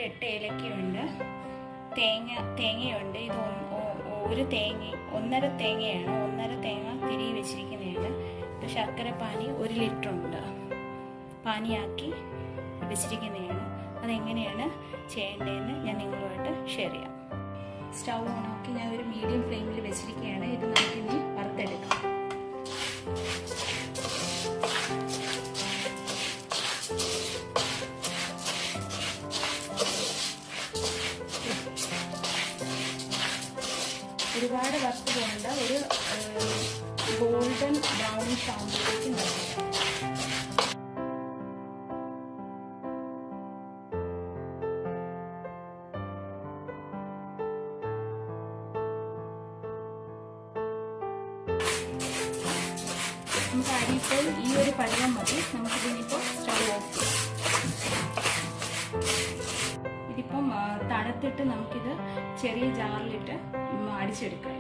ഒരു 8 ഏലക്കയുണ്ട്, തേങ്ങയുണ്ട്. ഇത് ഒന്നര തേങ്ങയാണ്. 1.5 തേങ്ങ തിരികെ വെച്ചിരിക്കുന്നതാണ്. ഇപ്പോൾ ശർക്കര പാനി 1 ലിറ്റർ ഉണ്ട്, പാനിയാക്കി വെച്ചിരിക്കുന്നതാണ്. അതെങ്ങനെയാണ് ചെയ്യേണ്ടതെന്ന് ഞാൻ നിങ്ങളുമായിട്ട് ഷെയർ ചെയ്യാം. സ്റ്റൗ ഓണാക്കി ഞാൻ ഒരു മീഡിയം ഫ്ലെയിമിൽ വെച്ചിരിക്കുകയാണ്. ഇത് നമുക്കിനി വറുത്തെടുക്കാം. ഒരുപാട് വറുത്ത് പോകേണ്ട, ഒരു ഗോൾഡൻ ബ്രൗണിഷ് ആകുമ്പോഴേക്കും നമുക്ക് അരിപ്പോൾ ഈ ഒരു പഴം മതി. നമുക്കിതിനിപ്പോൾ സ്റ്റൗ ഓഫ് ചെയ്യാം. ഇതിപ്പം തണുത്തിട്ട് നമുക്കിത് ചെറിയ ജാറിലിട്ട് അടിച്ചെടുക്കാം.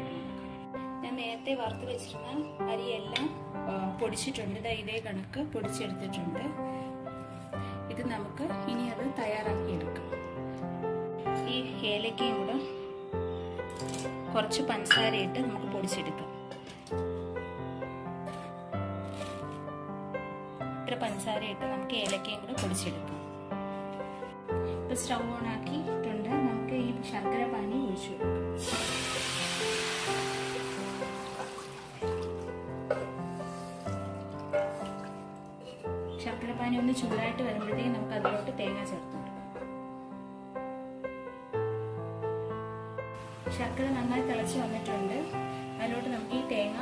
ഞാൻ നേരത്തെ വറുത്ത് വെച്ചിരുന്ന അരിയെല്ലാം പൊടിച്ചിട്ടുണ്ട്. ഇതേ കണക്ക് പൊടിച്ചെടുത്തിട്ടുണ്ട്. ഇത് നമുക്ക് ഇനി അത് തയ്യാറാക്കിയെടുക്കാം. ഈ ഏലക്കയും കൂടെ കുറച്ച് പഞ്ചസാര ഇട്ട് നമുക്ക് പൊടിച്ചെടുക്കാം. ഇത്ര പഞ്ചസാര ഇട്ട് നമുക്ക് ഏലക്കയും കൂടെ പൊടിച്ചെടുക്കാം. ഇപ്പോൾ സ്റ്റൗ ഓൺ ആക്കിയിട്ടുണ്ട്. നമുക്ക് ഈ ശർക്കര പാനി ഒഴിച്ചു കൊടുക്കാം. ശർക്കര പാനി ഒന്ന് ചൂടായിട്ട് വരുമ്പോഴത്തേക്കും നമുക്ക് അതിലോട്ട് തേങ്ങ ചേർത്ത് കൊടുക്കാം. ശർക്കര നന്നായി തിളച്ച് വന്നിട്ടുണ്ട്. അതിലോട്ട് നമുക്ക് ഈ തേങ്ങ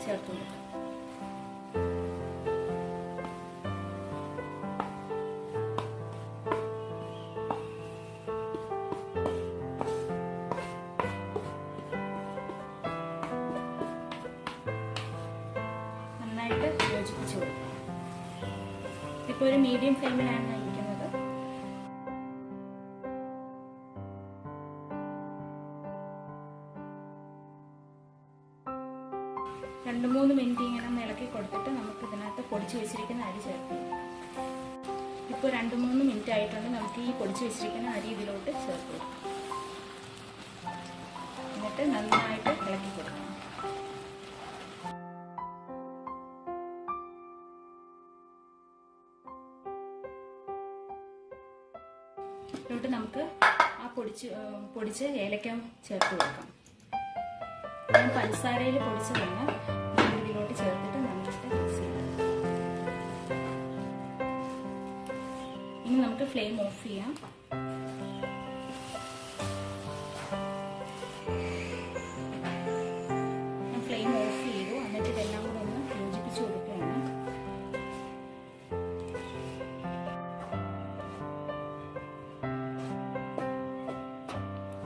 ചേർത്ത് കൊടുക്കാം. നന്നായിട്ട് യോജിപ്പിച്ച് കൊടുക്കാം. ഇപ്പോൾ ഒരു മീഡിയം ഫ്ലെയിമിലാണ് ഇരിക്കുന്നത്. രണ്ട് 3 മിനിറ്റ് ഇങ്ങനെ ഇളക്കി കൊടുത്തിട്ട് നമുക്ക് ഇതിനകത്ത് പൊടിച്ച് വെച്ചിരിക്കുന്ന അരി ചേർത്ത് കൊടുക്കാം. ഇപ്പോൾ 2-3 മിനിറ്റ് ആയിട്ടുണ്ട്. നമുക്ക് ഈ പൊടിച്ച് വെച്ചിരിക്കുന്ന അരി ഇതിലോട്ട് ചേർത്ത് കൊടുക്കാം. എന്നിട്ട് നന്നായിട്ട് ഇളക്കി കൊടുക്കാം. ഇതിലോട്ട് നമുക്ക് ആ പൊടിച്ച് ഏലക്ക ചേർത്ത് കൊടുക്കാം. ഞാൻ പഞ്ചസാരയിൽ പൊടിച്ചതാണ്. ഇതിലോട്ട് ചേർത്തിട്ട് നന്നായിട്ട് മിക്സ് ചെയ്യാം. ഇനി നമുക്ക് ഫ്ലെയിം ഓഫ് ചെയ്യാം. ഞാൻ ഫ്ലെയിം ഓഫ് ചെയ്തു. എന്നിട്ട് ഇതെല്ലാം കൂടെ ഒന്ന് യോജിപ്പിച്ച് കൊടുക്കുകയാണ്.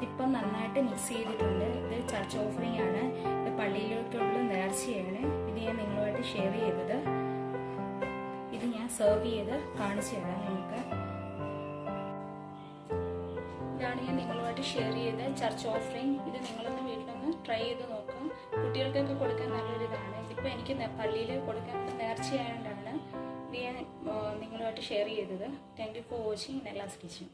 ഇപ്പം നന്നായിട്ട് മിക്സ് ചെയ്തിട്ടുണ്ട്. ഇത് ചർച്ച് ഓഫറിംഗ് ആണ്. ഇത് പള്ളിയിലേക്കുള്ള നേർച്ചയാണ്. ഇത് ഞാൻ നിങ്ങളുമായിട്ട് ഷെയർ ചെയ്തത്. ഇത് ഞാൻ സെർവ് ചെയ്ത് കാണിച്ചു തരാം നിങ്ങൾക്ക്. ഇതാണ് ഞാൻ നിങ്ങളുമായിട്ട് ഷെയർ ചെയ്ത ചർച്ച് ഓഫറിംഗ്. ഇത് നിങ്ങളൊന്ന് വീട്ടിലൊന്ന് ട്രൈ ചെയ്ത് നോക്കാം. കുട്ടികൾക്കൊക്കെ കൊടുക്കാൻ നല്ലൊരിതാണ്. ഇതിപ്പോൾ എനിക്ക് പള്ളിയിൽ കൊടുക്കാൻ നേർച്ചയായതുകൊണ്ടാണ് ഇത് ഞാൻ നിങ്ങളുമായിട്ട് ഷെയർ ചെയ്തത്. Thank you for watching Nella's kitchen.